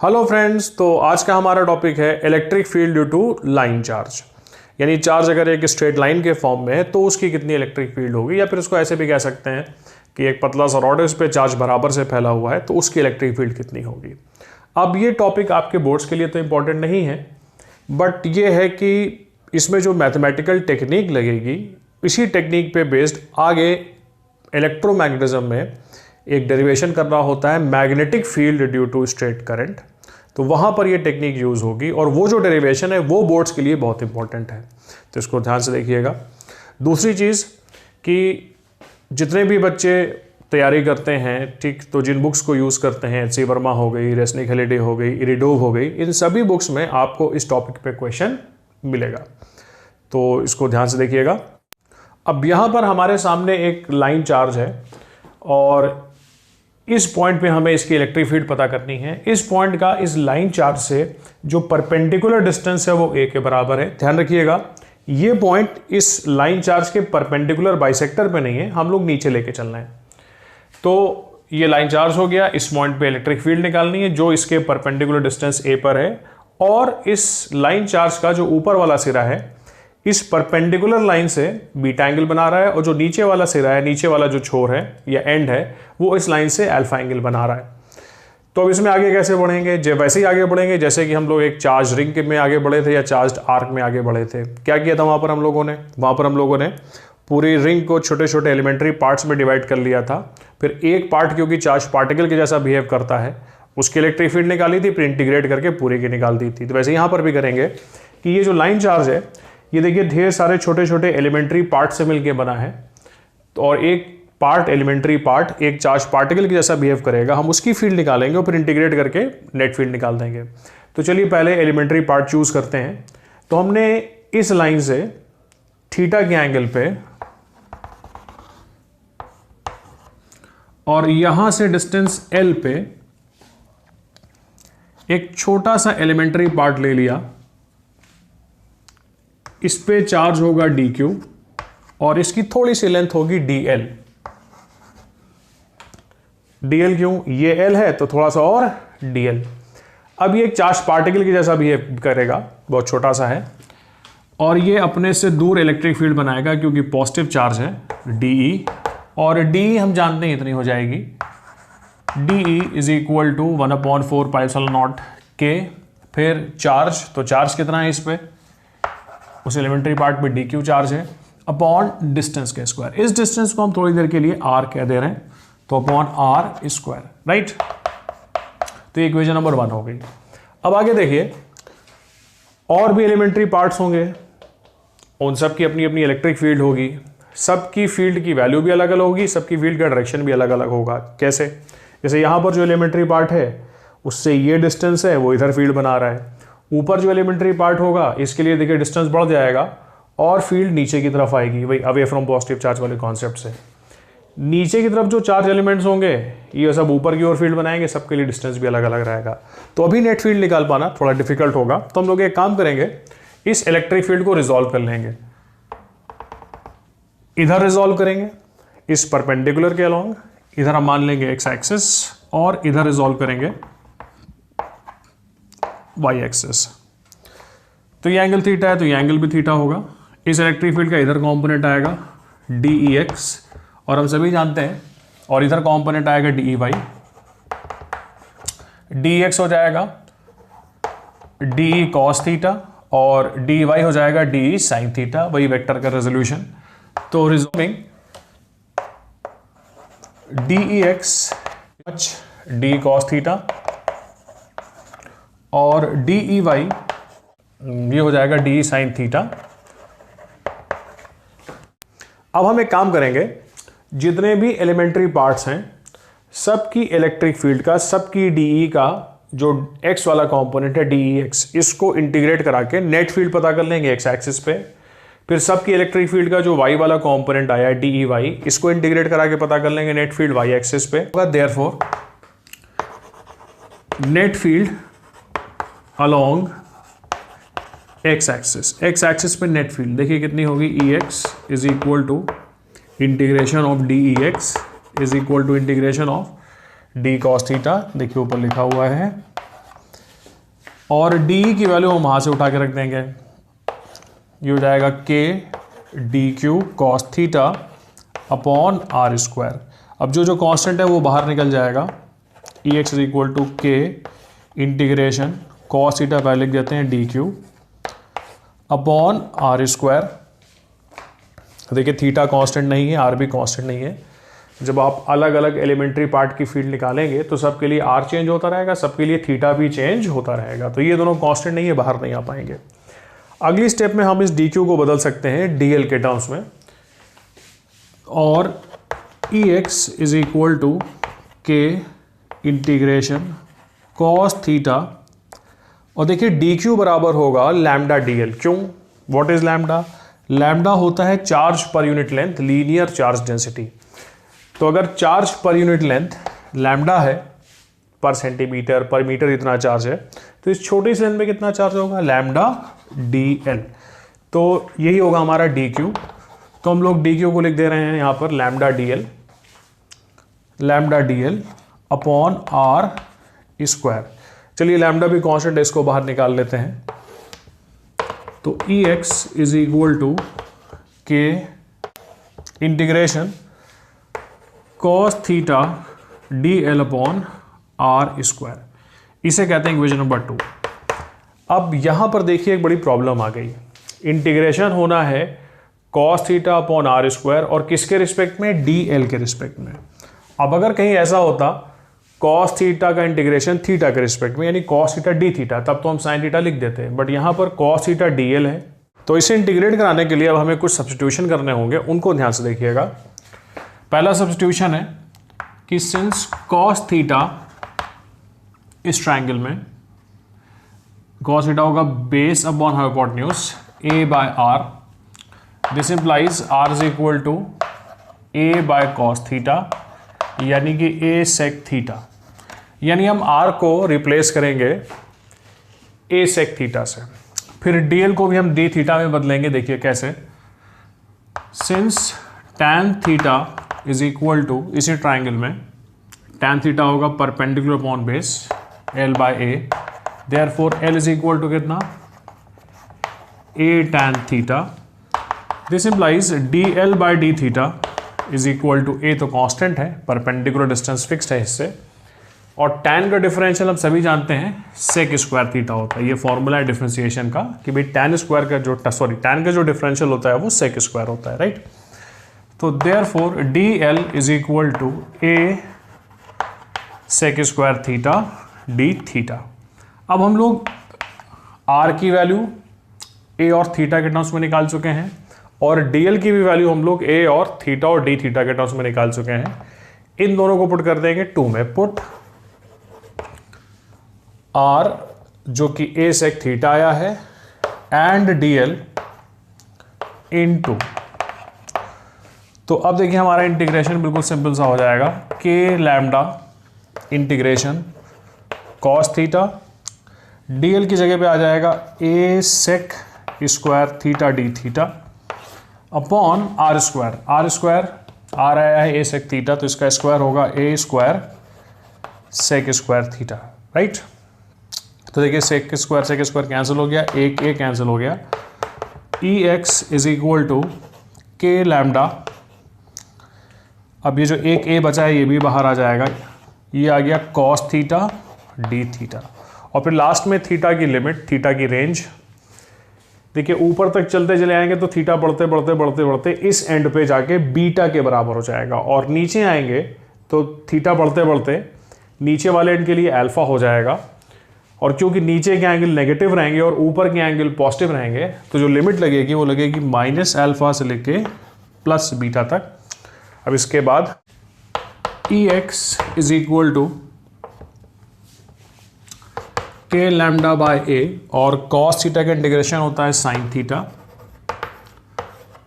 Hello friends, तो आज का हमारा टॉपिक है electric field due to line charge. यानी चार्ज अगर एक स्ट्रेट लाइन के फॉर्म में है तो उसकी कितनी इलेक्ट्रिक फील्ड होगी, या फिर उसको ऐसे भी कह सकते हैं कि एक पतला सा रॉड है, उस पर चार्ज बराबर से फैला हुआ है तो उसकी इलेक्ट्रिक फील्ड कितनी होगी। अब ये टॉपिक आपके बोर्ड्स के लिए तो इम्पॉर्टेंट नहीं है, बट ये है कि इसमें जो मैथमेटिकल टेक्निक लगेगी, इसी टेक्निक पे बेस्ड आगे इलेक्ट्रोमैग्नेटिज्म में एक डेरिवेशन करना होता है magnetic field due to straight current. तो वहाँ पर ये टेक्निक यूज़ होगी और वो जो डेरिवेशन है वो बोर्ड्स के लिए बहुत इंपॉर्टेंट है, तो इसको ध्यान से देखिएगा। दूसरी चीज़ कि जितने भी बच्चे तैयारी करते हैं, ठीक, तो जिन बुक्स को यूज़ करते हैं, एच सी वर्मा हो गई, रेस्निक हेलिडे हो गई, इरिडोव हो गई, इन सभी बुक्स में आपको इस टॉपिक पे क्वेश्चन मिलेगा, तो इसको ध्यान से देखिएगा। अब यहाँ पर हमारे सामने एक लाइन चार्ज है और इस पॉइंट पे हमें इसकी इलेक्ट्रिक फील्ड पता करनी है। इस पॉइंट का इस लाइन चार्ज से जो परपेंडिकुलर डिस्टेंस है वो a के बराबर है। ध्यान रखिएगा, ये पॉइंट इस लाइन चार्ज के परपेंडिकुलर बाइसेक्टर पे नहीं है, हम लोग नीचे लेके चलना है। तो ये लाइन चार्ज हो गया, इस पॉइंट पे इलेक्ट्रिक फील्ड निकालनी है जो इसके परपेंडिकुलर डिस्टेंस a पर है, और इस लाइन चार्ज का जो ऊपर वाला सिरा है इस परपेंडिकुलर लाइन से बीटा एंगल बना रहा है, और जो नीचे वाला सिरा है, नीचे वाला जो छोर है या एंड है, वो इस लाइन से अल्फा एंगल बना रहा है। तो अब इसमें आगे कैसे बढ़ेंगे? जब वैसे ही आगे बढ़ेंगे जैसे कि हम लोग एक चार्ज रिंग में आगे बढ़े थे या चार्ज आर्क में आगे बढ़े थे। क्या किया था वहाँ पर हम लोगों ने पूरी रिंग को छोटे छोटे एलिमेंट्री पार्ट्स में डिवाइड कर लिया था। फिर एक पार्ट क्योंकि चार्ज पार्टिकल के जैसा बिहेव करता है, उसकी इलेक्ट्रिक फील्ड निकाली थी, फिर इंटीग्रेट करके पूरे की निकाल दी थी। तो वैसे यहाँ पर भी करेंगे कि ये जो लाइन चार्ज है, ये देखिए ढेर सारे छोटे छोटे एलिमेंट्री पार्ट से मिलके बना है, तो और एक पार्ट एलिमेंट्री पार्ट एक चार्ज पार्टिकल की जैसा बिहेव करेगा, हम उसकी फील्ड निकालेंगे और फिर इंटीग्रेट करके नेट फील्ड निकाल देंगे। तो चलिए पहले एलिमेंट्री पार्ट चूज करते हैं। तो हमने इस लाइन से थीटा के एंगल पे और यहां से डिस्टेंस L पे एक छोटा सा एलिमेंट्री पार्ट ले लिया, इस पे चार्ज होगा dq और इसकी थोड़ी सी लेंथ होगी dl। dl क्यों? ये l है तो थोड़ा सा और dl। अब ये एक चार्ज पार्टिकल की जैसा बिहेव करेगा, बहुत छोटा सा है, और ये अपने से दूर इलेक्ट्रिक फील्ड बनाएगा क्योंकि पॉजिटिव चार्ज है dE, और dE हम जानते हैं इतनी हो जाएगी, dE is equal to 1/4 pi epsilon naught k। फिर चार्ज, तो चार्ज कितना है इस पे, उस एलिमेंट्री पार्ट पे dq चार्ज है, अपॉन डिस्टेंस के स्क्वायर। इस डिस्टेंस को हम थोड़ी देर के लिए r कह दे रहे हैं, तो अपॉन r स्क्वायर, राइट। तो इक्वेशन नंबर 1 हो गई। अब आगे देखिए, और भी एलिमेंट्री पार्ट्स होंगे, उन सब की अपनी अपनी इलेक्ट्रिक फील्ड होगी, सबकी फील्ड की वैल्यू भी अलग अलग होगी, सबकी फील्ड का डायरेक्शन भी अलग अलग होगा। कैसे? जैसे यहाँ पर जो एलिमेंट्री पार्ट है उससे ये डिस्टेंस है, वो इधर फील्ड बना रहा है। ऊपर जो एलिमेंट्री पार्ट होगा इसके लिए देखिए डिस्टेंस बढ़ जाएगा और फील्ड नीचे की तरफ आएगी, वही अवे फ्रॉम पॉजिटिव चार्ज वाले कॉन्सेप्ट से। नीचे की तरफ जो चार्ज एलिमेंट्स होंगे ये सब ऊपर की ओर फील्ड बनाएंगे, सबके लिए डिस्टेंस भी अलग अलग रहेगा। तो अभी नेट फील्ड निकाल पाना थोड़ा डिफिकल्ट होगा, तो हम लोग एक काम करेंगे, इस इलेक्ट्रिक फील्ड को रिजॉल्व कर लेंगे। इधर रिजॉल्व करेंगे इस परपेंडिकुलर के अलॉन्ग, इधर हम मान लेंगे एक्स एक्सिस, और इधर रिजॉल्व करेंगे वाई एक्सिस। तो ये एंगल थीटा है तो ये एंगल भी थीटा होगा। इस इलेक्ट्रिक फील्ड का इधर कंपोनेंट आएगा dEx, और हम सभी जानते हैं, और इधर कंपोनेंट आएगा dEy। dEx हो जाएगा dE cos थीटा और dEy हो जाएगा dE sin थीटा, वही वेक्टर का रेजोल्यूशन। तो resolving dEx dE cos theta और dEy ये हो जाएगा dE sin थीटा। अब हम एक काम करेंगे, जितने भी एलिमेंट्री पार्ट्स हैं सबकी इलेक्ट्रिक फील्ड का, सबकी dE का जो x वाला कंपोनेंट है dEx, इसको इंटीग्रेट करा के नेट फील्ड पता कर लेंगे x एक्सिस पे। फिर सबकी इलेक्ट्रिक फील्ड का जो y वाला कंपोनेंट आया है dEy, इसको इंटीग्रेट करा के पता कर लेंगे नेट फील्ड y एक्सिस पे। Therefore net field along x axis पे नेट फील्ड देखिए कितनी होगी, Ex is equal to integration of dEx is equal to integration of d cos theta, देखिए ऊपर लिखा हुआ है और डी की वैल्यू हम वहाँ से उठा के रख देंगे, ये हो जाएगा K D Q cos theta upon R square. अब जो कांस्टेंट है वो बाहर निकल जाएगा, E X is equal to K integration cos theta पहले लिख देते हैं D Q upon R square. देखिए थीटा कांस्टेंट नहीं है, आर भी कांस्टेंट नहीं है। जब आप अलग अलग एलिमेंट्री पार्ट की फील्ड निकालेंगे तो सबके लिए आर चेंज होता रहेगा, सबके लिए थीटा भी चेंज होता रहेगा। तो ये दोनों कांस्टेंट नहीं है, बाहर नहीं आ पाएंगे। अगली स्टेप में हम इस डी क्यू को बदल सकते हैं डीएल के टर्म्स में, और ई X is equal to K integration cos theta, और देखिए डी क्यू बराबर होगा लैम्डा डी एल। क्यों? What is lambda? लैम्डा होता है charge per unit length, linear charge density. तो अगर charge per unit length lambda है, पर सेंटीमीटर पर मीटर इतना चार्ज है, तो इस छोटी सी लेंथ में कितना चार्ज होगा? Lambda D L. तो यही होगा हमारा डी क्यू। तो हम लोग डी क्यू को लिख दे रहे हैं यहाँ पर lambda D L upon R square. चलिए लैम्डा भी कांस्टेंट है, इसको बाहर निकाल लेते हैं। तो E X is equal to K integration cos theta D L upon R square. इसे कहते हैं इक्वेशन नंबर 2। अब यहां पर देखिए एक बड़ी प्रॉब्लम आ गई। इंटीग्रेशन होना है cos theta upon R square, और किसके रिस्पेक्ट में? डी एल के रिस्पेक्ट में। अब अगर कहीं ऐसा होता कॉस थीटा का इंटीग्रेशन थीटा के रिस्पेक्ट में, यानी कॉस थीटा डी थीटा, तब तो हम साइन थीटा लिख देते हैं। बट यहां पर कॉस थीटा डी एल है, तो इसे इंटीग्रेट कराने के लिए अब हमें कुछ सब्स्टिट्यूशन करने होंगे, उनको ध्यान से देखिएगा। पहला सब्स्टिट्यूशन है कि सिंस कॉस थीटा इस ट्रायंगल में कॉस थीटा होगा base upon hypotenuse A by R, this implies R is equal to A by cos theta, यानी कि ए सेक थीटा। यानी हम आर को रिप्लेस करेंगे ए सेक थीटा से, फिर डीएल को भी हम डी थीटा में बदलेंगे। देखिए कैसे, since tan theta is equal to, इसी ट्राइंगल में टैन थीटा होगा perpendicular upon base L by A, therefore L is equal to कितना? A tan theta. This implies D L by D theta is equal to A, तो constant है, perpendicular distance fixed है इससे, और tan का differential हम सभी जानते हैं सेक स्क्वायर थीटा होता है। ये फॉर्मूला है डिफरेंशिएशन का कि भाई टैन स्क्वायर का जो टैन का जो डिफरेंशियल होता है वो सेक स्क्वायर होता है, राइट। तो therefore D L is equal to A sec square theta D theta. अब हम लोग आर की वैल्यू ए और थीटा के टर्म्स में निकाल चुके हैं, और डीएल की भी वैल्यू हम लोग ए और थीटा और डी थीटा के टर्म्स में निकाल चुके हैं। इन दोनों को पुट कर देंगे 2 में। पुट आर जो कि ए सेक थीटा आया है एंड डीएल इन 2। तो अब देखिए हमारा इंटीग्रेशन बिल्कुल सिंपल सा हो जाएगा, k lambda integration cos theta, DL की जगह पे आ जाएगा A sec square theta D theta upon R square. R आया है ए सेक थीटा, तो इसका स्क्वायर होगा A square sec square theta, right. तो देखिए सेक स्क्वायर कैंसिल हो गया, एक ए कैंसिल हो गया। ई एक्स इज इक्वल टू के लैम्डा, अब ये जो एक ए बचा है ये भी बाहर आ जाएगा, ये आ गया कॉस थीटा डी थीटा, और फिर लास्ट में थीटा की लिमिट, थीटा की रेंज। देखिए ऊपर तक चलते चले आएंगे तो थीटा बढ़ते बढ़ते बढ़ते बढ़ते इस एंड पे जाके बीटा के बराबर हो जाएगा, और नीचे आएंगे तो थीटा बढ़ते बढ़ते नीचे वाले एंड के लिए अल्फा हो जाएगा, और क्योंकि नीचे के एंगल नेगेटिव रहेंगे और ऊपर के एंगल पॉजिटिव रहेंगे, तो जो लिमिट लगेगी वो लगेगी माइनस अल्फा से लेके प्लस बीटा तक। अब इसके बाद ई एक्स इज इक्वल टू के लैम्डा बाय ए, और कॉस थीटा का इंटीग्रेशन होता है साइन थीटा,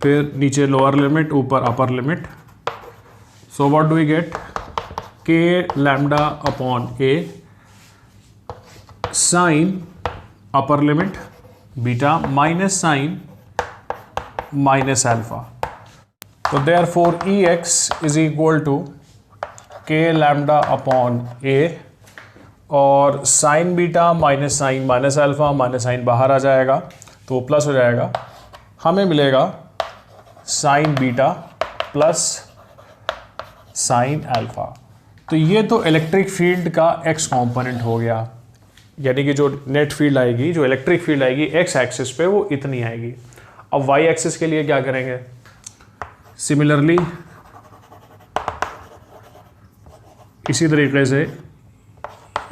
फिर नीचे लोअर लिमिट ऊपर upper limit. So what do we get? K lambda upon A sine upper limit beta minus sine minus alpha. तो therefore E X is equal to के lambda upon A, और sine beta minus sine minus alpha minus sine बाहर आ जाएगा तो plus हो जाएगा, हमें मिलेगा sine beta plus sine alpha. तो ये तो इलेक्ट्रिक फील्ड का एक्स कंपोनेंट हो गया, यानी कि जो नेट फील्ड आएगी, जो इलेक्ट्रिक फील्ड आएगी एक्स एक्सिस पे वो इतनी आएगी। अब वाई एक्सिस के लिए क्या करेंगे, सिमिलरली इसी तरीके से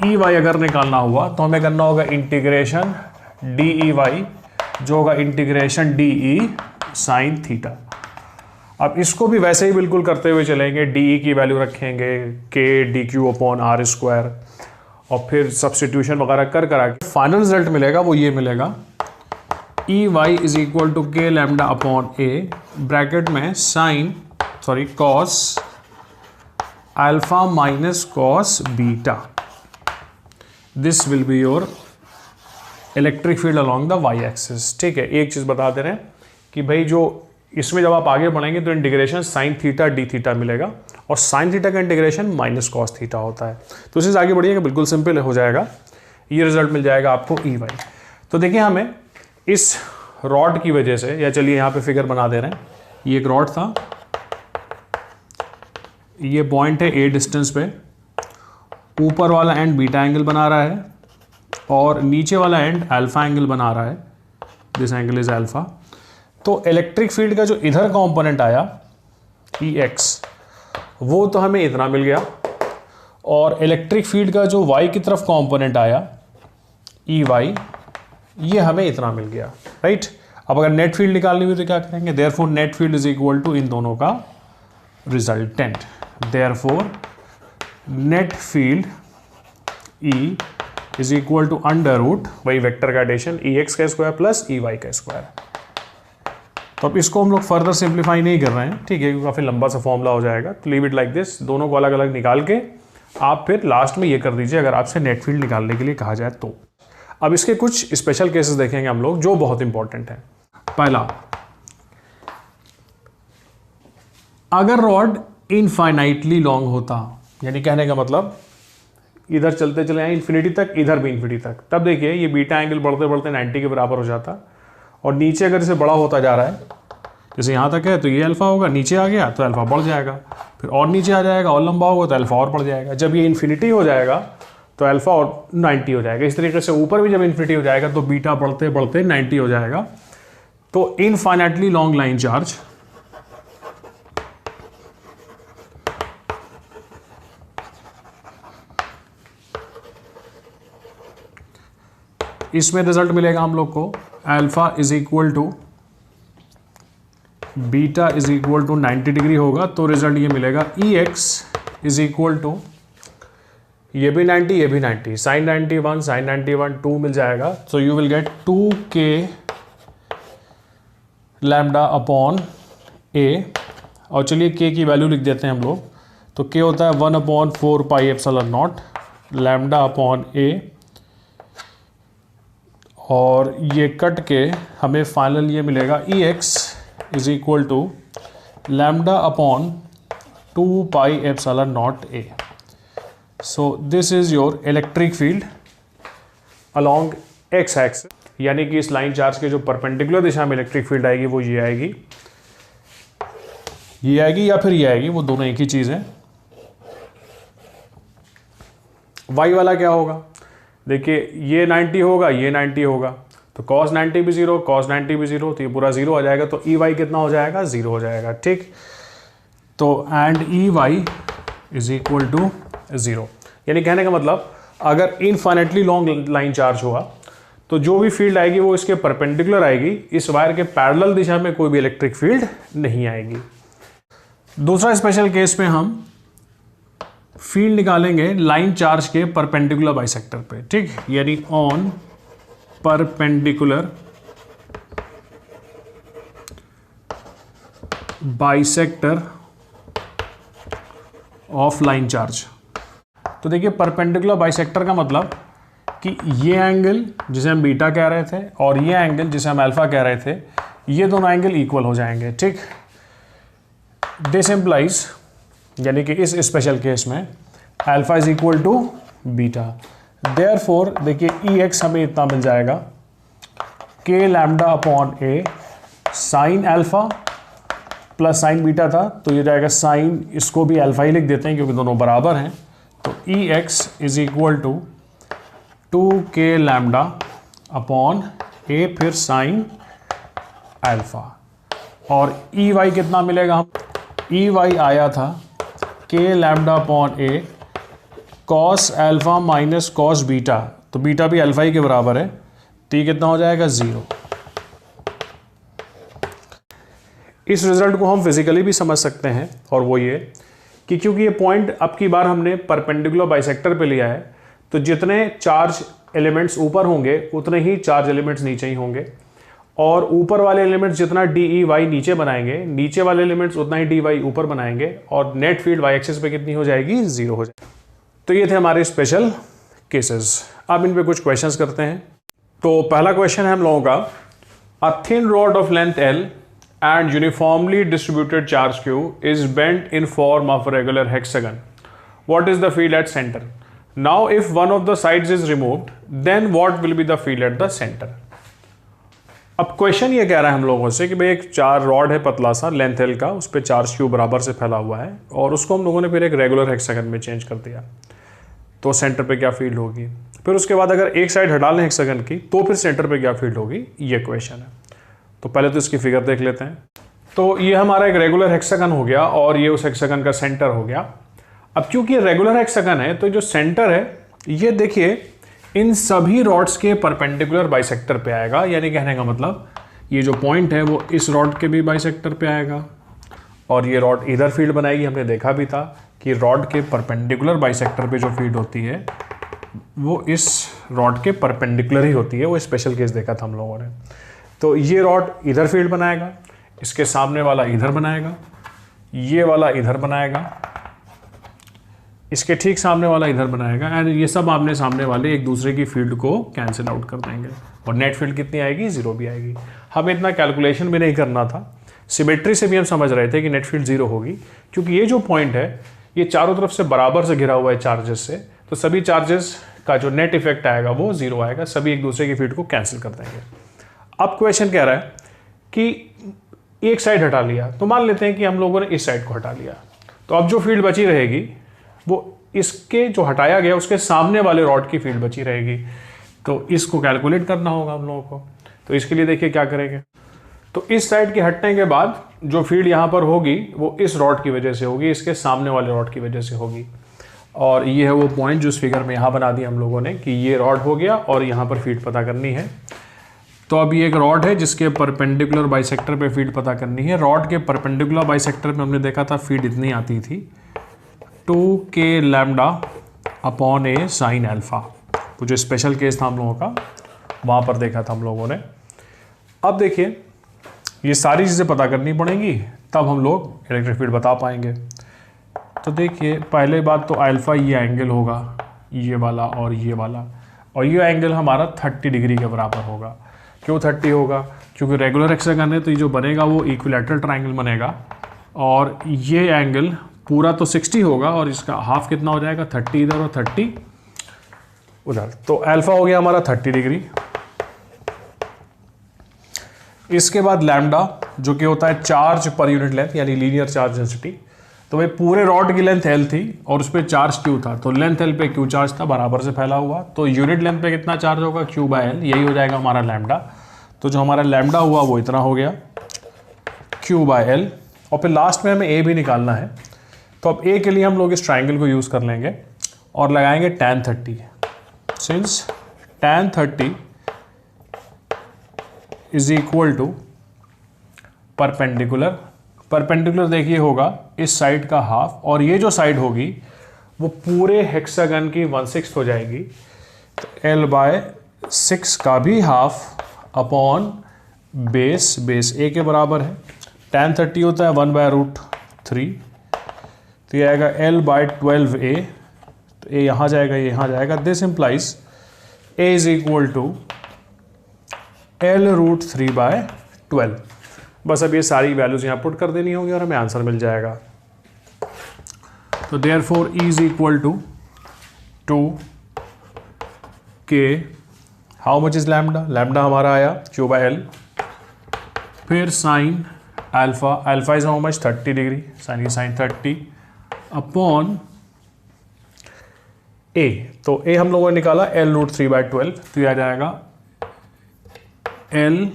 ई वाई अगर निकालना हुआ तो हमें करना होगा इंटीग्रेशन डी ई वाई, जो होगा integration D E sine theta. अब इसको भी वैसे ही बिल्कुल करते हुए चलेंगे, डी ई की वैल्यू रखेंगे K D Q upon R square और फिर सब्सटीट्यूशन वगैरह करा के फाइनल रिजल्ट मिलेगा वो ये मिलेगा, E Y is equal to के लैम्डा अपॉन ए ब्रैकेट में sine cos alpha minus cos beta. This will be your electric field along the Y axis. ठीक है, एक चीज़ बता दे रहे हैं कि भाई जो इसमें जब आप आगे बढ़ेंगे तो integration sine theta D theta मिलेगा और साइन थीटा का इंटीग्रेशन माइनस कॉस थीटा होता है। तो इससे आगे बढ़िएगा, बिल्कुल सिंपल हो जाएगा, ये रिजल्ट मिल जाएगा आपको ई वाई। तो देखिए हमें इस रॉड की वजह से, या चलिए यहाँ पे फिगर बना दे रहे हैं, ये एक रॉड था, ये पॉइंट है ए डिस्टेंस पे, ऊपर वाला एंड बीटा एंगल बना रहा है और नीचे वाला एंड अल्फा एंगल बना रहा है, दिस एंगल इज अल्फा। तो इलेक्ट्रिक फील्ड का जो इधर कंपोनेंट आया ई एक्स, वो तो हमें इतना मिल गया, और इलेक्ट्रिक फील्ड का जो वाई की तरफ कंपोनेंट आया ई वाई, ये हमें इतना मिल गया, राइट। अब अगर नेट फील्ड निकालनी हुई तो क्या करेंगे, therefore net field is equal to इन दोनों का resultant, therefore net field E is equal to under root वही वेक्टर का एडिशन ई एक्स का स्क्वायर प्लस ई वाई का स्क्वायर। तो अब इसको हम लोग फर्दर सिंप्लीफाई नहीं कर रहे हैं, ठीक है, काफ़ी लंबा सा फॉर्मूला हो जाएगा, तो लीव इट लाइक दिस। दोनों को अलग अलग निकाल के आप फिर लास्ट में ये कर दीजिए अगर आपसे नेट फील्ड निकालने के लिए कहा जाए तो। अब इसके कुछ स्पेशल केसेस देखेंगे हम लोग जो बहुत इंपॉर्टेंट है। पहला, अगर रॉड इनफाइनाइटली लॉन्ग होता, यानी कहने का मतलब इधर चलते चले आए इन्फिनिटी तक, इधर भी इन्फिनिटी तक, तब देखिए ये बीटा एंगल बढ़ते बढ़ते 90 के बराबर हो जाता, और नीचे अगर इसे बड़ा होता जा रहा है, जैसे यहाँ तक है तो ये अल्फा होगा, नीचे आ गया तो अल्फा बढ़ जाएगा, फिर और नीचे आ जाएगा और लंबा होगा तो अल्फा और बढ़ जाएगा। जब ये इन्फिनिटी हो जाएगा तो अल्फा और 90 हो जाएगा। इस तरीके से ऊपर भी जब इन्फिनिटी हो जाएगा तो बीटा बढ़ते बढ़ते 90 हो जाएगा। तो इनफाइनाइटली लॉन्ग लाइन चार्ज इसमें रिजल्ट मिलेगा हम लोग को, alpha is equal to beta is equal to 90 degree होगा, तो रिजल्ट ये मिलेगा E X is equal to, ये भी 90 ये भी 90, साइन 91 साइन 91 2 मिल जाएगा। So you will get 2k lambda upon A, और चलिए k की वैल्यू लिख देते हैं हम लोग, तो k होता है 1/4 pi epsilon not lambda upon A, और ये कट के हमें फाइनल ये मिलेगा E X is equal to lambda upon 2 pi epsilon not A. So this is your electric field along X axis, यानी कि इस लाइन चार्ज के जो परपेंडिकुलर दिशा में इलेक्ट्रिक फील्ड आएगी वो ये आएगी, ये आएगी या फिर ये आएगी, वो दोनों एक ही चीज़ है। वाई वाला क्या होगा, देखिए ये 90 होगा ये 90 होगा, तो cos 90 भी 0 cos 90 भी 0, तो ये पूरा 0 आ जाएगा, तो ई वाई कितना हो जाएगा 0 हो जाएगा, ठीक। तो and E Y is equal to 0, यानी कहने का मतलब अगर इनफाइनाइटली लॉन्ग लाइन चार्ज हुआ तो जो भी फील्ड आएगी वो इसके परपेंडिकुलर आएगी, इस वायर के पैरेलल दिशा में कोई भी इलेक्ट्रिक फील्ड नहीं आएगी। दूसरा स्पेशल केस में हम फील्ड निकालेंगे लाइन चार्ज के परपेंडिकुलर बाइसेक्टर पे, ठीक, यानी on perpendicular bisector of line charge. तो देखिए परपेंडिकुलर बाइसेक्टर का मतलब कि ये एंगल जिसे हम बीटा कह रहे थे और ये एंगल जिसे हम अल्फा कह रहे थे, ये दोनों एंगल इक्वल हो जाएंगे, ठीक। दिस इम्प्लाइज, यानी कि इस स्पेशल केस में alpha is equal to beta, therefore देखिए ई एक्स हमें इतना मिल जाएगा k lambda upon A sine alpha plus sine beta था, तो ये जाएगा साइन, इसको भी अल्फा ही लिख देते हैं क्योंकि दोनों बराबर हैं। तो E X is equal to 2k lambda upon A फिर साइन अल्फा, और ई वाई कितना मिलेगा, हम ई वाई आया था k lambda upon A cos alpha minus cos beta, तो बीटा भी अल्फा ही के बराबर है, तो ये कितना हो जाएगा 0। इस रिजल्ट को हम फिजिकली भी समझ सकते हैं, और वो ये कि क्योंकि ये पॉइंट अब की बार हमने परपेंडिकुलर बाइसेक्टर पे लिया है, तो जितने चार्ज एलिमेंट्स ऊपर होंगे उतने ही चार्ज एलिमेंट्स नीचे ही होंगे, और ऊपर वाले एलिमेंट्स जितना डी ई वाई नीचे बनाएंगे, नीचे वाले एलिमेंट्स उतना ही डी वाई ऊपर बनाएंगे, और नेट फील्ड वाई एक्सिस पे कितनी हो जाएगी, 0 हो जाएगी। तो ये थे हमारे स्पेशल केसेस। अब इन पे कुछ क्वेश्चंस करते हैं। तो पहला क्वेश्चन है हम लोगों का, a thin rod of length L and uniformly distributed charge q is bent in form of a regular hexagon. What is the field at center? Now if one of the sides is removed, then what will be the field at the center? अब question ये कह रहा है हम लोगों से कि भाई एक चार रॉड है पतला सा लेंथ एल का, उस पर चार्ज क्यू बराबर से फैला हुआ है, और उसको हम लोगों ने फिर एक रेगुलर हेक्सागन में चेंज कर दिया, तो सेंटर पे क्या फील्ड होगी। फिर उसके बाद अगर एक साइड हटा लें हेक्सागन की, तो फिर सेंटर पे क्या फील्ड होगी, ये क्वेश्चन है। तो पहले तो इसकी फिगर देख लेते हैं। तो ये हमारा एक रेगुलर हेक्सागन हो गया, और ये उस हेक्सागन का सेंटर हो गया। अब क्योंकि ये रेगुलर हेक्सागन है, तो जो सेंटर है ये देखिए इन सभी रॉड्स के परपेंडिकुलर बाइसेक्टर पे आएगा, यानी कहने का मतलब ये जो पॉइंट है वो इस रॉड के भी बाइसेक्टर पे आएगा, और ये रॉड इधर फील्ड बनाएगी। हमने देखा भी था कि रॉड के परपेंडिकुलर बाइसेक्टर पे जो फील्ड होती है वो इस रॉड के परपेंडिकुलर ही होती है, वो स्पेशल केस देखा था हम लोगों ने। तो ये रॉड इधर फील्ड बनाएगा, इसके सामने वाला इधर बनाएगा, ये वाला इधर बनाएगा, इसके ठीक सामने वाला इधर बनाएगा, एंड ये सब आमने सामने वाले एक दूसरे की फील्ड को कैंसिल आउट कर देंगे, और नेट फील्ड कितनी आएगी, 0 भी आएगी। हमें इतना कैलकुलेशन भी नहीं करना था, सिमेट्री से भी हम समझ रहे थे कि नेट फील्ड 0 होगी, क्योंकि ये जो पॉइंट है ये चारों तरफ से बराबर से घिरा हुआ है चार्जेस से, तो सभी चार्जेस का जो नेट इफेक्ट आएगा वो 0 आएगा, सभी एक दूसरे की फील्ड को कैंसिल कर देंगे। अब क्वेश्चन कह रहा है कि एक साइड हटा लिया, तो मान लेते हैं कि हम लोगों ने इस साइड को हटा लिया, तो अब जो फील्ड बची रहेगी वो इसके जो हटाया गया उसके सामने वाले रॉड की फील्ड बची रहेगी, तो इसको कैलकुलेट करना होगा हम लोगों को। तो इसके लिए देखिए क्या करेंगे, तो इस साइड के हटने के बाद जो फील्ड यहाँ पर होगी वो इस रॉड की वजह से होगी, इसके सामने वाले रॉड की वजह से होगी, और ये है वो पॉइंट जो इस फिगर में यहाँ बना दिया हम लोगों ने कि ये रॉड हो गया और यहाँ पर फील्ड पता करनी है। तो अब ये एक रॉड है जिसके परपेंडिकुलर बाइसेक्टर पे फील्ड पता करनी है। रॉड के परपेंडिकुलर बाइसेक्टर में हमने देखा था फील्ड इतनी आती थी 2k lambda upon A sine alpha, वो जो स्पेशल केस था हम लोगों का वहाँ पर देखा था हम लोगों ने। अब देखिए ये सारी चीज़ें पता करनी पड़ेंगी, तब हम लोग इलेक्ट्रिक फील्ड बता पाएंगे। तो देखिए पहले बात तो अल्फा ये एंगल होगा, ये वाला और ये वाला, और ये एंगल हमारा 30 डिग्री के बराबर होगा। क्यों 30 होगा, क्योंकि रेगुलर हेक्सागन है, तो ये जो बनेगा वो इक्विलैटरल ट्रायंगल बनेगा, और ये एंगल पूरा तो 60 होगा और इसका हाफ कितना हो जाएगा 30 इधर और 30 उधर, तो अल्फा हो गया हमारा 30 डिग्री। इसके बाद लैम्डा जो कि होता है चार्ज पर यूनिट लेंथ यानी लीनियर चार्ज डेंसिटी, तो भाई पूरे रॉड की लेंथ एल थी और उस पर चार्ज क्यू था, तो लेंथ एल पे क्यू चार्ज था बराबर से फैला हुआ, तो यूनिट लेंथ पे कितना चार्ज होगा क्यू बाय एल, यही हो जाएगा हमारा लैम्डा। तो जो हमारा लैम्डा हुआ वो इतना हो गया क्यू बाय एल, और फिर लास्ट में हमें ए भी निकालना है, तो अब ए के लिए हम लोग इस ट्राइंगल को यूज़ कर लेंगे और लगाएंगे tan 30, since tan 30 is equal to perpendicular, perpendicular देखिए होगा इस साइड का हाफ, और ये जो साइड होगी वो पूरे हेक्सागन की 1/6 हो जाएगी, तो L/6 का भी half upon base, base a के बराबर है। tan 30 होता है 1/√3, तो ये आएगा L/12a, तो a यहाँ जाएगा ये यहाँ जाएगा, this implies a is equal to L√3/12। बस अब ये सारी वैल्यूज यहाँ पुट कर देनी होगी और हमें आंसर मिल जाएगा। तो therefore E is equal to 2 K, how much is lambda, lambda हमारा आया क्यू बाय एल, फिर sine alpha, alpha is how much 30 degree, sine की साइन 30 अपॉन ए, तो ए हम लोगों ने निकाला एल रूट 3/12, तो यह आ जाएगा एल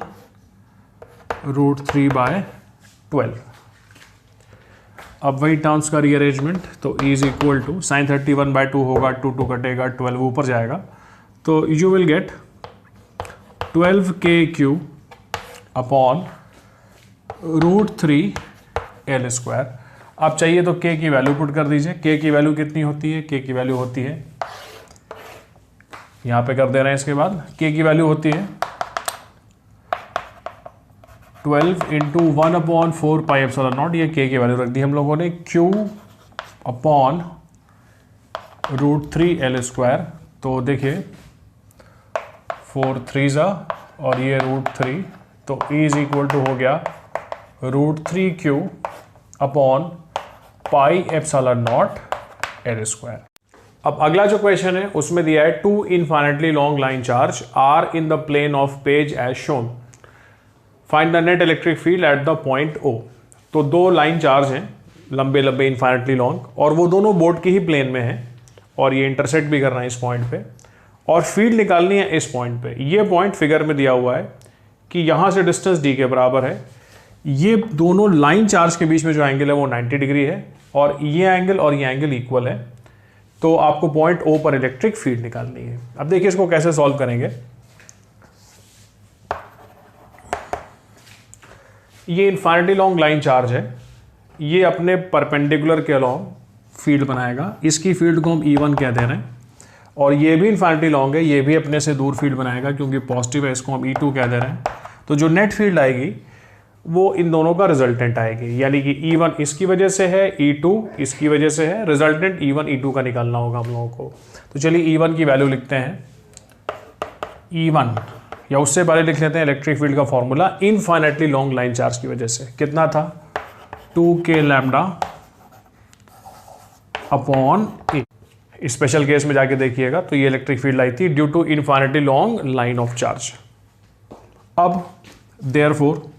रूट 3/12। अब वही टर्म्स का रीअरेंजमेंट, तो इज इक्वल टू साइन 31/2 होगा, 2 कटेगा, 12 ऊपर जाएगा, तो you will get 12k³ upon root 3 L square. आप चाहिए तो k की वैल्यू पुट कर दीजिए, k की वैल्यू कितनी होती है, k की वैल्यू होती है, यहाँ पे कर दे रहे हैं, इसके बाद k की वैल्यू होती है 12 इंटू 1/4 पाई एप्सिलॉन नॉट, ये k की वैल्यू रख दी हम लोगों ने, q upon root 3 L square, तो देखिए 4 3 और ये रूट 3, तो इज इक्वल टू हो गया root 3q upon pi epsilon naught L square. अब अगला जो क्वेश्चन है उसमें दिया है 2 infinitely long line charge are in the plane of page as shown, find the net electric field at the point O। तो 2 लाइन चार्ज हैं लंबे लंबे इनफाइनाइटली लॉन्ग, और वो दोनों बोर्ड की ही प्लेन में हैं, और ये इंटरसेक्ट भी कर रहे हैं इस पॉइंट पे, और फील्ड निकालनी है इस पॉइंट पे। ये पॉइंट फिगर में दिया हुआ है कि यहाँ से डिस्टेंस d के बराबर है, ये दोनों लाइन चार्ज के बीच में जो एंगल है वो 90 डिग्री है, और ये एंगल इक्वल है, तो आपको पॉइंट O पर इलेक्ट्रिक फील्ड निकालनी है। अब देखिए इसको कैसे सॉल्व करेंगे। ये इनफाइनिटी लॉन्ग लाइन चार्ज है, ये अपने परपेंडिकुलर के अलॉन्ग फील्ड बनाएगा, इसकी फील्ड को हम E1 कह दे रहे हैं, और ये भी इनफाइनिटी लॉन्ग है, ये भी अपने से दूर फील्ड बनाएगा क्योंकि पॉजिटिव है, इसको हम E2 कह दे रहे हैं। तो जो नेट फील्ड आएगी वो इन दोनों का रिजल्टेंट आएगी, यानी कि E1 इसकी वजह से है, E2 इसकी वजह से है, रिजल्टेंट E1 E2 का निकालना होगा हम लोगों को। तो चलिए E1 की वैल्यू लिखते हैं, E1, या उससे पहले लिख लेते हैं इलेक्ट्रिक फील्ड का formula, infinitely long line charge की वजह से कितना था, 2k lambda upon a. Special case में जाके देखिएगा तो ये इलेक्ट्रिक फील्ड आई थी due to infinitely long line of charge. अब देयरफॉर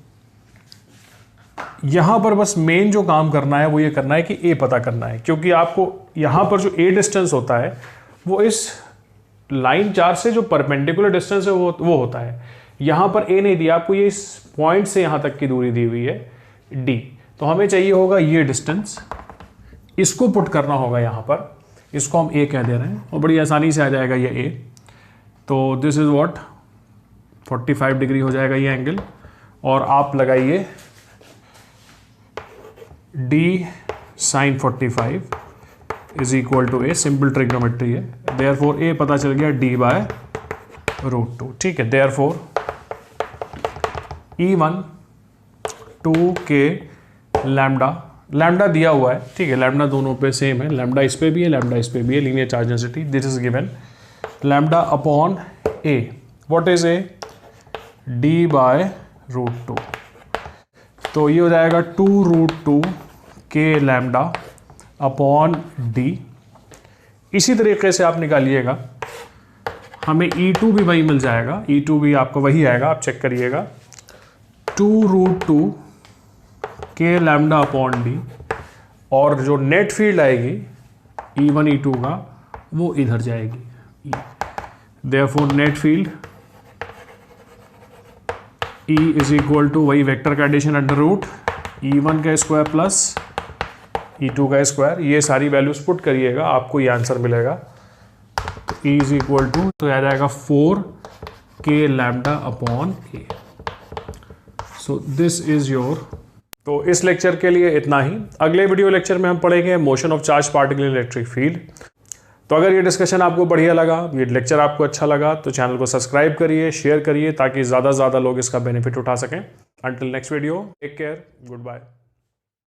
यहां पर बस मेन जो काम करना है वो ये करना है कि ए पता करना है, क्योंकि आपको यहां पर जो ए डिस्टेंस होता है वो इस लाइन चार्ज से जो परपेंडिकुलर डिस्टेंस है वो होता है। यहां पर ए नहीं दिया आपको, ये इस पॉइंट से यहां तक की दूरी दी हुई है डी, तो हमें चाहिए होगा ये डिस्टेंस, इसको पुट करना होगा यहां पर, इसको हम ए कह दे रहे हैं और बड़ी आसानी से आ जाएगा ये ए। तो दिस इज व्हाट 45 डिग्री हो जाएगा ये एंगल, और आप लगाइए d sine 45 is equal to a, simple trigonometry है, देयरफॉर ए पता चल गया डी बाय रूट 2, ठीक है। Therefore E1 2k lambda, lambda दिया हुआ है, ठीक है, लैम्डा दोनों पे सेम है, लैम्डा इस पे भी है, लैम्डा इस पे भी है, linear charge density, this is given, lambda upon a, what is a, d by root 2, तो ये हो जाएगा 2√2 k लैम्डा अपॉन डी। इसी तरीके से आप निकालिएगा, हमें E2 भी वही मिल जाएगा, E2 भी आपको वही आएगा, आप चेक करिएगा, 2√2 k लैम्डा अपॉन डी, और जो नेट फील्ड आएगी E1 E2 का वो इधर जाएगी, therefore net field E is equal to वही वेक्टर का एडिशन अंडर रूट E1 का स्क्वायर प्लस E2 का स्क्वायर, ये सारी वैल्यूज पुट करिएगा, आपको ये आंसर मिलेगा। E इज इक्वल टू, तो आ जाएगा 4k lambda upon A. So this is your. तो इस लेक्चर के लिए इतना ही। अगले वीडियो लेक्चर में हम पढ़ेंगे motion of charge particle in electric field. तो अगर ये डिस्कशन आपको बढ़िया लगा, ये लेक्चर आपको अच्छा लगा, तो चैनल को सब्सक्राइब करिए, शेयर करिए, ताकि ज़्यादा से ज़्यादा लोग इसका बेनिफिट उठा सकें। Until next video, take care, good bye.